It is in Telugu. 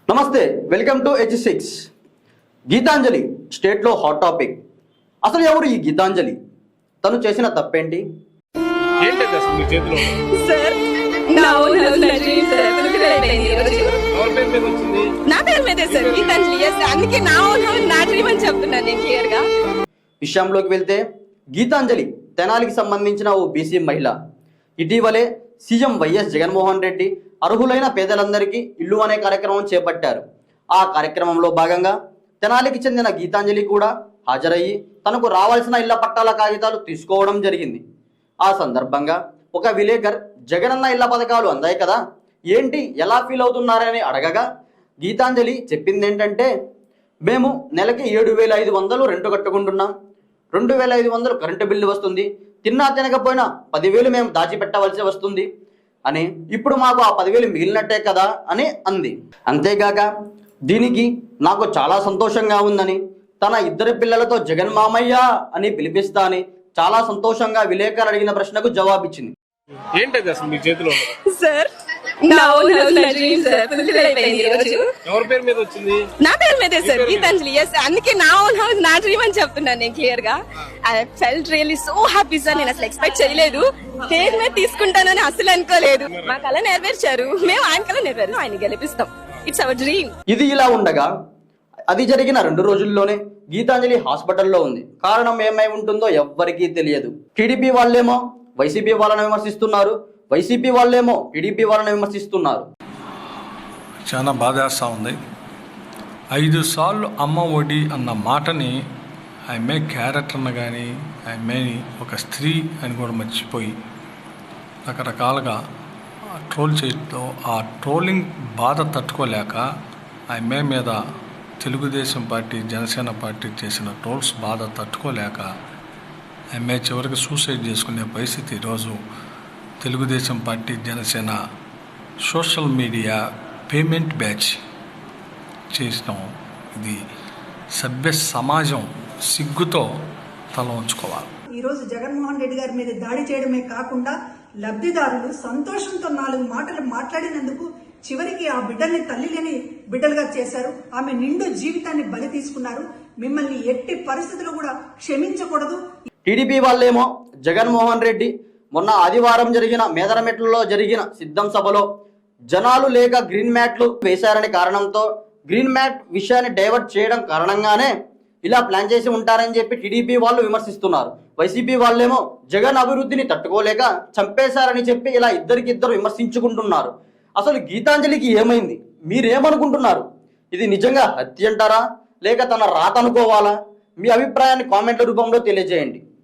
నమస్తే, వెల్కమ్ టు H6. గీతాంజలి స్టేట్లో హాట్ టాపిక్. అసలు ఎవరు ఈ గీతాంజలి? తను చేసిన తప్పేంటి? ఏంటది అసలు మీ చేతిలో? సార్ నా ఓన్ హౌస్ నా డ్రీమ్ సార్ ఫుల్ఫిల్ అయింది ఈ రోజు. ఎవరి పేరు మీద వచ్చింది? నా పేరు మీదే సార్ గీతాంజలి. yes అందుకే నా ఓన్ హౌస్ నా డ్రీమ్ అని చెప్తున్నాను నేను క్లియర్ గా. విషయంలోకి వెళ్తే గీతాంజలి తెనాలికి సంబంధించిన ఓ బీసీ మహిళ. ఇటీవలే సీఎం వైఎస్ జగన్మోహన్ రెడ్డి అర్హులైన పేదలందరికీ ఇల్లు అనే కార్యక్రమం చేపట్టారు. ఆ కార్యక్రమంలో భాగంగా తెనాలికి చెందిన గీతాంజలి కూడా హాజరయ్యి తనకు రావాల్సిన ఇళ్ల పట్టాల కాగితాలు తీసుకోవడం జరిగింది. ఆ సందర్భంగా ఒక విలేకర్ జగనన్న ఇళ్ల పథకాలు అందాయి కదా, ఏంటి ఎలా ఫీల్ అవుతున్నారని అడగగా గీతాంజలి చెప్పింది ఏంటంటే, మేము నెలకి 7,500 రెంట్ కట్టుకుంటున్నాం, 2,500 కరెంటు బిల్లు వస్తుంది, తిన్నా తినకపోయినా 10,000 మేము దాచిపెట్టవలసి వస్తుంది అని, ఇప్పుడు మాకు ఆ 10,000 మిగిలినట్టే కదా అని అంది. అంతేగాక దీనికి నాకు చాలా సంతోషంగా ఉందని, తన 2 పిల్లలతో జగన్ మామయ్య అని పిలిపిస్తా అని చాలా సంతోషంగా విలేకరు అడిగిన ప్రశ్నకు జవాబిచ్చింది. ఏంటది అసలు మీ చేతిలో? సార్ నా ఓన్ హౌస్ నా డ్రీమ్ సార్ ఫుల్ఫిల్ అయింది ఈ రోజు. ఎవరి పేరు మీద వచ్చింది? నా పేరు మీదే సార్ గీతాంజలి. yes అందుకే నా ఓన్ హౌస్ నా డ్రీమ్ అని చెప్తున్నాను నేను క్లియర్ గా. I felt really so happy sir. నేను అసలు ఎక్స్పెక్ట్ చేయలేదు, స్టేజ్ మీద తీసుకుంటానని అసలు అనుకోలేదు. మా కళ నెరవేర్చారు, మేము ఆయన కళ నెరవేరు, ఆయన గెలిపిస్తాం. It's our dream. ఇది ఇలా ఉండగా అది జరిగిన 2 రోజుల్లోనే గీతాంజలి హాస్పిటల్లో ఉంది. కారణం ఏమై ఉంటుందో ఎవ్వరికీ తెలియదు. టీడీపీ వాళ్ళేమో వైసీపీ వాళ్ళని విమర్శిస్తున్నారు, వైసీపీ వాళ్ళేమో టీడీపీ వాళ్ళని విమర్శిస్తున్నారు. చాలా బాధేస్తూ ఉంది. 5 సార్లు అమ్మ ఒడి అన్న మాటని ఆమె క్యారెక్టర్ని కానీ ఆమె ఒక స్త్రీ అని కూడా మర్చిపోయి రకరకాలుగా ట్రోల్ చేయడంతో ఆ ట్రోలింగ్ బాధ తట్టుకోలేక ఆమె మీద తెలుగుదేశం పార్టీ జనసేన పార్టీ చేసిన ట్రోల్స్ బాధ తట్టుకోలేక ఆమె చివరికి సూసైడ్ చేసుకునే పరిస్థితి ఈరోజు Telugu Desam party Janasena social media payment batch చేసినాం. ఇది సభ్య సమాజం సిగ్గుతో తల ఉంచుకోవాలి. ఈరోజు జగన్మోహన్ రెడ్డి గారి మీద దాడి చేయడమే కాకుండా లబ్ధిదారులు సంతోషంతో 4 మాటలు మాట్లాడినందుకు చివరికి ఆ బిడ్డల్ని తల్లి లేని బిడ్డలుగా చేశారు. ఆమె నిండు జీవితాన్ని బలి తీసుకున్నారు. మిమ్మల్ని ఎట్టి పరిస్థితుల్లో కూడా క్షమించకూడదు. టీడీపీ వాళ్ళేమో జగన్మోహన్ రెడ్డి మొన్న ఆదివారం జరిగిన మేదరమెట్లలో జరిగిన సిద్ధం సభలో జనాలు లేక గ్రీన్ మ్యాట్లు వేశారనే కారణంతో గ్రీన్ మ్యాట్ విషయాన్ని డైవర్ట్ చేయడం కారణంగానే ఇలా ప్లాన్ చేసి ఉంటారని చెప్పి టీడీపీ వాళ్ళు విమర్శిస్తున్నారు. వైసీపీ వాళ్ళేమో జగన్ అభివృద్ధిని తట్టుకోలేక చంపేశారని చెప్పి ఇలా ఇద్దరికిద్దరు విమర్శించుకుంటున్నారు. అసలు గీతాంజలికి ఏమైంది? మీరేమనుకుంటున్నారు? ఇది నిజంగా హత్య అంటారా లేక తన రాత అనుకోవాలా? మీ అభిప్రాయాన్ని కామెంట్ల రూపంలో తెలియజేయండి.